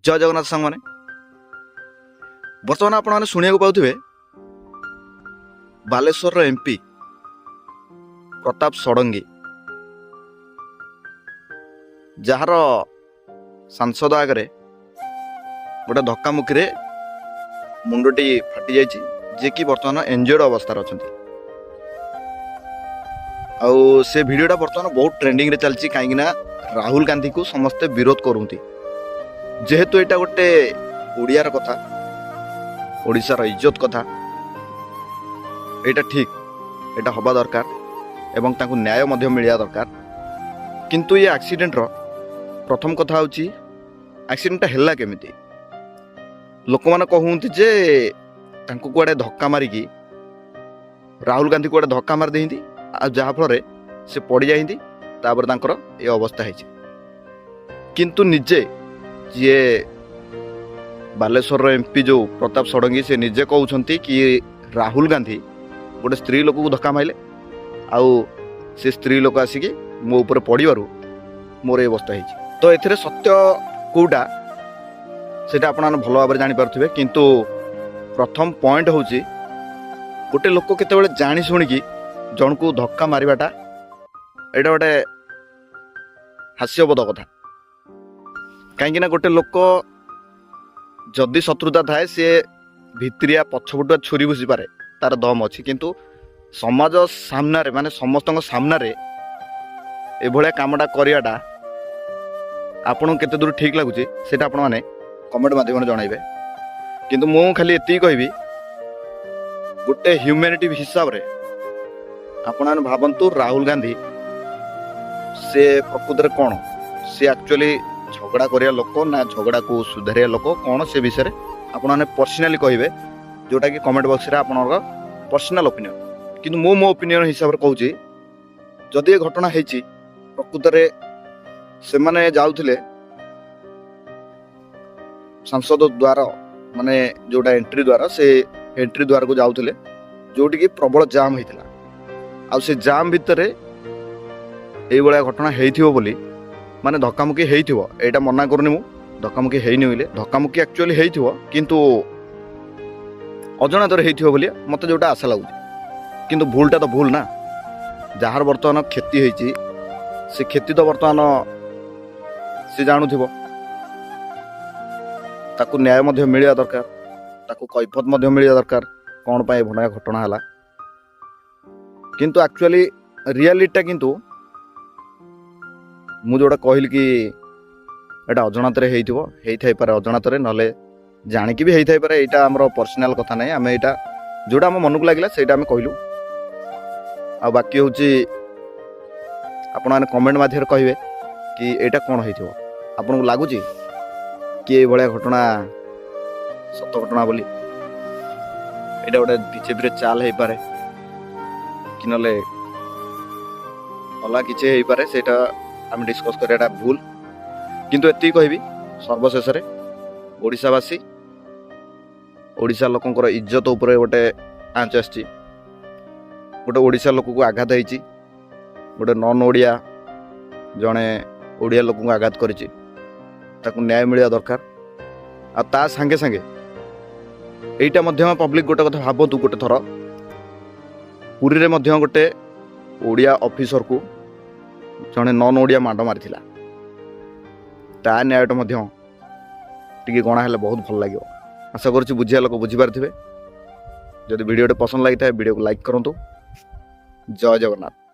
जय जगन्नाथ सांग मैंने बर्तमान आपने शुणा पाथे बालेश्वर एमपी प्रताप षडंगी जार सांसद आगे गोटे धक्कामुखी मुंडटी फाटी जाइए जे कि बर्तमान एनजिओड अवस्था अच्छा आउ से भिडटा बर्तमान बहुत ट्रेंडिंग रे चलती कहीं राहुल गांधी को समस्ते विरोध करती जेहेतु यहाँ गोटे ओडियार कथा ओडिशार इज्जत कथा यहाँ ठीक यहाँ हवा दरकार एवं तांको न्याय मध्य मिलिया दरकार किंतु ये एक्सीडेंट रो प्रथम कथा हूँ एक्सीडेंट हैला केमिति लोक मैंने कहते जे तांको कुआडे धक्का मारिकी राहुल गांधी कुआडे धक्का मार देती जहाँफल से पड़ जाती तापर तांकर ये अवस्था है किंतु निजे जी बालेश्वर एमपी जो प्रताप षडंगी से निजे कहते कि राहुल गांधी गोटे स्त्री लोक को धक्का मारे आउ से स्त्री लोक आसिकी मो ऊपर पड़ू मोर ये अवस्था है तो ये सत्य कौटा से आप भल भाव जानीपे किंतु प्रथम पॉइंट हूँ गोटे लोक केत जानी शुणिकी जन को धक्का मारिबाटा एटा गोटे हास्यबोध कथा कहीं गोटे लोक जदि शत्रुता थाए सी भित्रिया पछपटुआ छुरी भूसी पारे तार दम अच्छी किंतु समाज सामना रे माने समस्त सामना रे एभलिया कामटा करियाटा आपन केते दूर ठीक लगुच से आपण मैंने कमेंट माध्यम जनइबे किंतु मु खाली एति कहबी गोटे ह्यूमैनिटी हिसाब रे आपण भावंतु राहुल गांधी से प्रकृत कौन से एक्चुअली झगड़ा करिया लोक ना झगड़ा को सुधारिया लोक कौन से विषय आपण पर्सनाली कहे जोटा कि कमेंट बॉक्स रे आपण पर्सनाल ओपिनियन किंतु मो ओपिनियन हिसाब से कहूँ जदि ये घटना होती प्रकृत में से माने जाउथिले सांसद द्वार माने जोटा एंट्री द्वार से एंट्री द्वार को जाउथिले जोटी कि प्रबल जाम होता आ से जाम भितर ये घटना होइथिबो बोली माने धक्कामुखी होइथिबो एटा मना करूनी मु धक्कामुखी हेइनि होइले धक्कामुखी एक्चुअली होइथिबो किंतु अजनातर होइथिबो बोली मते जोटा आशा लागुची किंतु भूलटा तो भूल ना जार बर्तमान क्षति होइची से क्षति तो बर्तमान से जानुथिबो ताकू न्याय मध्य मिलिया दरकार ताकू कैफत मध्य मिलिया दरकार कौन पाए भणा घटना हला किंतु एक्चुअली रियलिटीटा किंतु मु जोड़ा कहली कि एटा अजनातरे हेइथिबो हेइथाइ पारे अजनातरे नले जानिकी भी हेइथाइ पारे एटा हमरो पर्सनल कथा नै आमे एटा जोड़ा हम मन को लागिला सेटा आमे कहलु आ बाकी होची आपण माने कमेंट माध्यम कहिवे कि एटा कोन हेइथिबो आपन को लागुची कि ए भलिया घटना सत्य घटना बोली एटा गोटे बीजेपी रे चाल हेइ पारे कि नले अला किछे हेइ पारे सेटा आम डिस्कस कराटा भूल किंतु एति कहबी सर्वशेष ओडिशावासी ओडिशा लोकंकर इज्जत उपरे गोटे आंच आछि गोटे ओडिशा लोक को आघात होइछि गोटे नॉन ओडिया जड़े ओडिया लोक को आघात करिछि ताकू न्याय मिलिया दरकार आ ता संगे संगे एइटा मध्यम पब्लिक गोटे कथा भाबतु गोटे थर पुरी रे मध्यम गोटे ओडिया ऑफिसर को जड़े नॉन ओडिया माड़ मारी ता न्यायटा टी गणा हेल्ले बहुत भल लगे आशा करुँच बुझिया लोक बुझीपारे जदि वीडियो पसंद लगी था वीडियो को लाइक करूँ। जय जगन्नाथ।